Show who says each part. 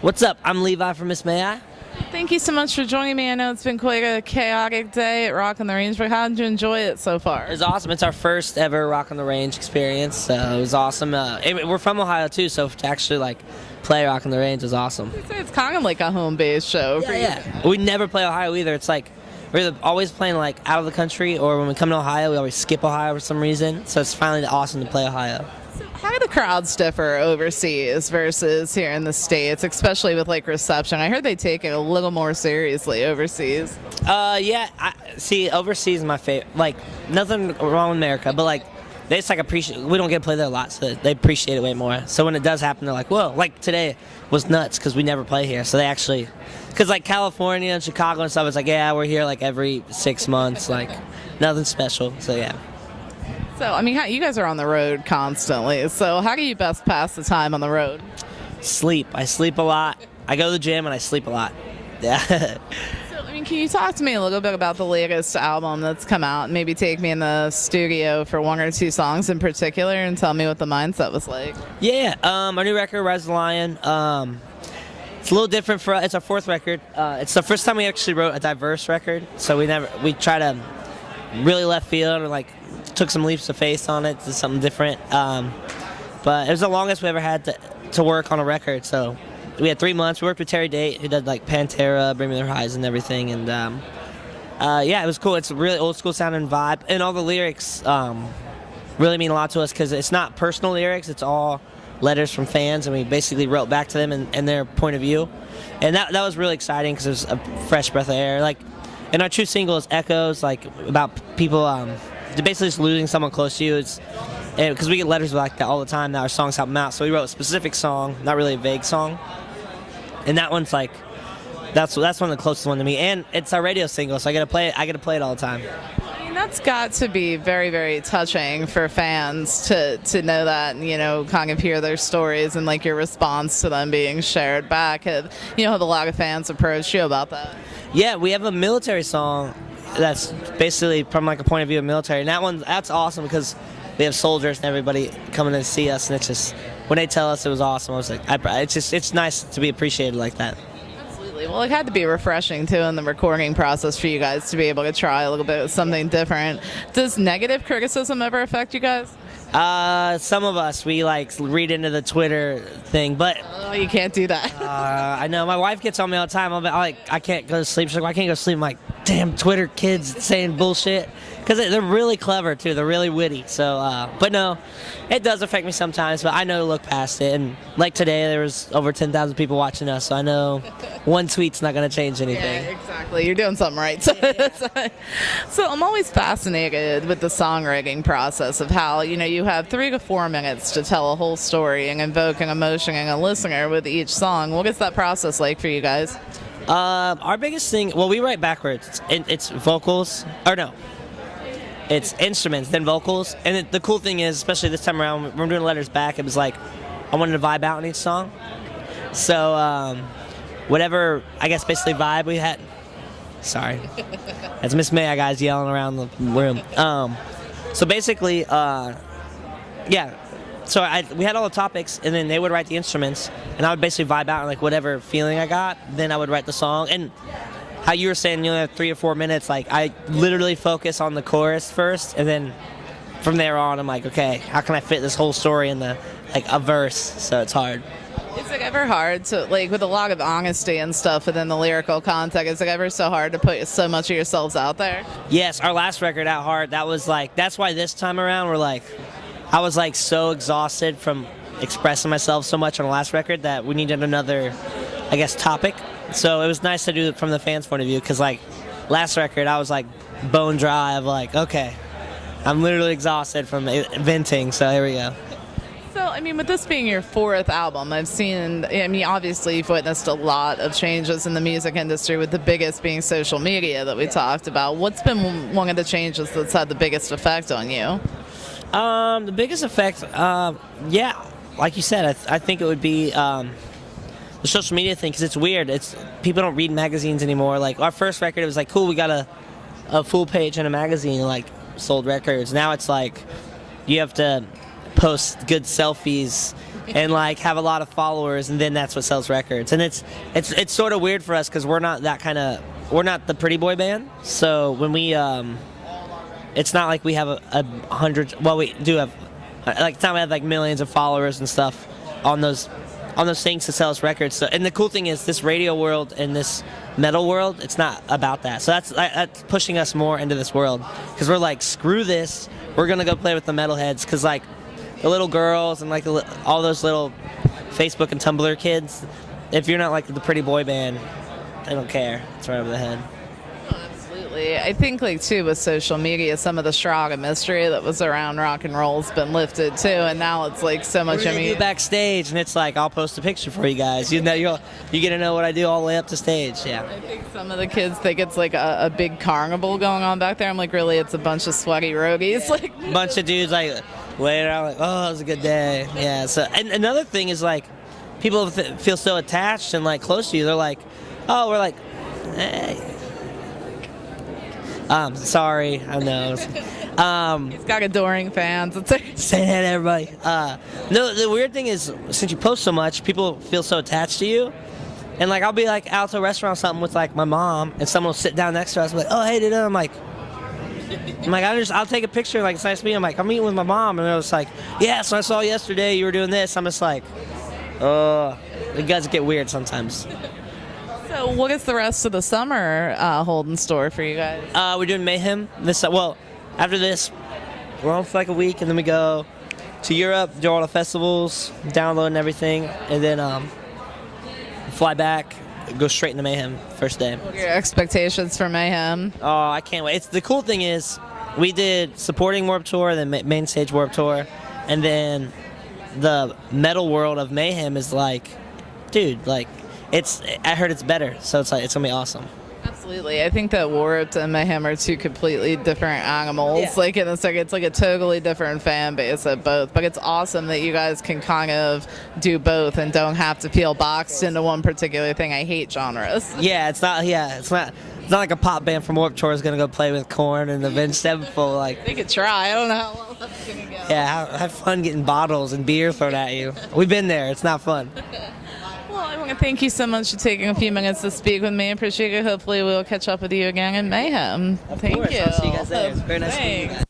Speaker 1: What's up? I'm Levi from Miss May I.
Speaker 2: Thank you so much for joining me. I know it's been quite a chaotic day at Rock on the Range, but how did you enjoy it so far?
Speaker 1: It was awesome. It's our first ever Rock on the Range experience, so it was awesome. We're from Ohio too, so to actually play Rock on the Range was awesome.
Speaker 2: It's kind of like a home-based show for you.
Speaker 1: Yeah. We never play Ohio either. It's like we're either always playing out of the country, or when we come to Ohio, we always skip Ohio for some reason. So it's finally awesome to play Ohio.
Speaker 2: How do the crowds differ overseas versus here in the States, especially with reception? I heard they take it a little more seriously overseas.
Speaker 1: Overseas is my favorite. Nothing wrong with America, but they just appreciate. We don't get to play there a lot, so they appreciate it way more. So when it does happen, they're like, "Whoa!" Today was nuts because we never play here. So they actually, because California and Chicago and stuff, it's yeah, we're here every 6 months, nothing special. So yeah.
Speaker 2: So, you guys are on the road constantly. So, how do you best pass the time on the road?
Speaker 1: Sleep. I sleep a lot. I go to the gym and I sleep a lot. Yeah.
Speaker 2: So, can you talk to me a little bit about the latest album that's come out? Maybe take me in the studio for one or two songs in particular and tell me what the mindset was like.
Speaker 1: Yeah. Our new record, Rise the Lion. It's a little different for us. It's our fourth record. It's the first time we actually wrote a diverse record. So we try to really left field and took some leaps of faith on it, did something different. But it was the longest we ever had to work on a record. So we had 3 months. We worked with Terry Date, who did Pantera, Bring Me the Horizon, and everything. And it was cool. It's a really old school sounding vibe, and all the lyrics really mean a lot to us because it's not personal lyrics. It's all letters from fans, and we basically wrote back to them and their point of view. And that was really exciting because it was a fresh breath of air. And our true single is Echoes, about people basically just losing someone close to you. Because we get letters like that all the time. Now our songs help them out, so we wrote a specific song, not really a vague song. And that one's that's one of the closest one to me. And it's our radio single, so I get to play it all the time.
Speaker 2: That's got to be very, very touching for fans to know that and, kind of hear their stories and your response to them being shared back. Have a lot of fans approach you about that?
Speaker 1: Yeah, we have a military song that's basically from a point of view of military, and that's awesome because we have soldiers and everybody coming to see us, and it's just when they tell us it was awesome, I was it's nice to be appreciated like that.
Speaker 2: Absolutely. Well, it had to be refreshing too in the recording process for you guys to be able to try a little bit of something different. Does negative criticism ever affect you guys?
Speaker 1: Some of us, we read into the Twitter thing, but
Speaker 2: you can't do that.
Speaker 1: I know my wife gets on me all the time. I can't go to sleep. She's like, I can't go to sleep. I'm like, damn, Twitter kids saying bullshit, because they're really clever too. They're really witty. So, but no, it does affect me sometimes. But I know to look past it. And today, there was over 10,000 people watching us, so I know one tweet's not going to change anything.
Speaker 2: Yeah, exactly. You're doing something right. So I'm always fascinated with the songwriting process of how you have 3 to 4 minutes to tell a whole story and invoke an emotion in a listener with each song. What is that process like for you guys?
Speaker 1: Our biggest thing, we write backwards. It's vocals, or no, it's instruments, then vocals. And the cool thing is, especially this time around, when we're doing letters back, it was I wanted to vibe out in each song. So, whatever, I guess, basically vibe we had. Sorry. That's Miss May, guys yelling around the room. So basically, yeah. So we had all the topics, and then they would write the instruments, and I would basically vibe out in whatever feeling I got. Then I would write the song. And how you were saying, you only have 3 or 4 minutes. I literally focus on the chorus first, and then from there on, I'm like, okay, how can I fit this whole story in a verse? So it's hard.
Speaker 2: Is it ever hard to, with a lot of honesty and stuff within the lyrical context, is it ever so hard to put so much of yourselves out there?
Speaker 1: Yes, our last record, Out Hard, that was that's why this time around I was so exhausted from expressing myself so much on the last record that we needed another, I guess, topic. So it was nice to do it from the fans' point of view, because last record I was bone dry of okay, I'm literally exhausted from venting, so here we go.
Speaker 2: So, with this being your 4th album, I've seen, obviously you've witnessed a lot of changes in the music industry, with the biggest being social media that we talked about. What's been one of the changes that's had the biggest effect on you?
Speaker 1: The biggest effect, like you said, I think it would be the social media thing, because it's weird. People don't read magazines anymore. Our first record, it was cool, we got a full page in a magazine, sold records. Now it's you have to post good selfies and like have a lot of followers, and then that's what sells records. And it's sort of weird for us because we're not the pretty boy band. So when we it's not like we have a hundred. Well, we do have like time we had like millions of followers and stuff on those things to sell us records. So, and the cool thing is this radio world and this metal world, it's not about that. So that's pushing us more into this world because we're like, screw this. We're gonna go play with the metalheads because like the little girls and like all those little Facebook and Tumblr kids, if you're not like the pretty boy band, they don't care. It's right over the head.
Speaker 2: Absolutely. I think like too with social media, some of the shroud of mystery that was around rock and roll's been lifted too, and now it's like so much.
Speaker 1: I mean, backstage, and it's like I'll post a picture for you guys. You know, you get to know what I do all the way up to stage. Yeah.
Speaker 2: I think some of the kids think it's like a big carnival going on back there. I'm like, really, it's a bunch of sweaty roadies.
Speaker 1: Yeah. Like a bunch of dudes like laying around like, oh, it was a good day. Yeah. So, and another thing is like people feel so attached and like close to you. They're like, oh, we're like, hey. Sorry, I know.
Speaker 2: He's got adoring fans.
Speaker 1: Say that to everybody. No, the weird thing is, since you post so much, people feel so attached to you. And like, I'll be like out to a restaurant or something with like my mom, and someone will sit down next to us, and be like, oh, hey, dude. I'm like, I'll take a picture. Like, it's nice to meet you. I'm like, I'm meeting with my mom, and they're just like, yeah. So I saw yesterday you were doing this. I'm just like, oh, it does get weird sometimes.
Speaker 2: So what is the rest of the summer hold in store for you guys?
Speaker 1: We're doing Mayhem after this we're home for like a week, and then we go to Europe, do all the festivals, downloading everything, and then fly back, go straight into Mayhem first day.
Speaker 2: What are your expectations for Mayhem?
Speaker 1: Oh, I can't wait. The cool thing is we did supporting Warped Tour, then main stage Warped Tour, and then the metal world of Mayhem is like, dude, like, I heard it's better, so it's like it's gonna be awesome.
Speaker 2: Absolutely, I think that Warped and Mayhem are two completely different animals.
Speaker 1: Yeah.
Speaker 2: Like in a second, it's like a totally different fan base at both. But it's awesome that you guys can kind of do both and don't have to feel boxed into one particular thing. I hate genres.
Speaker 1: Yeah, it's not like a pop band from Warped Tour is gonna go play with Korn and Avenged Sevenfold. Like
Speaker 2: they could try. I don't know how well that's gonna go.
Speaker 1: Yeah, have fun getting bottles and beer thrown at you. We've been there. It's not fun.
Speaker 2: Well, I want to thank you so much for taking a few minutes to speak with me. I appreciate it. Hopefully we'll catch up with you again in Mayhem. Thank you.
Speaker 1: I'll see you guys there. It's very nice to meet you guys.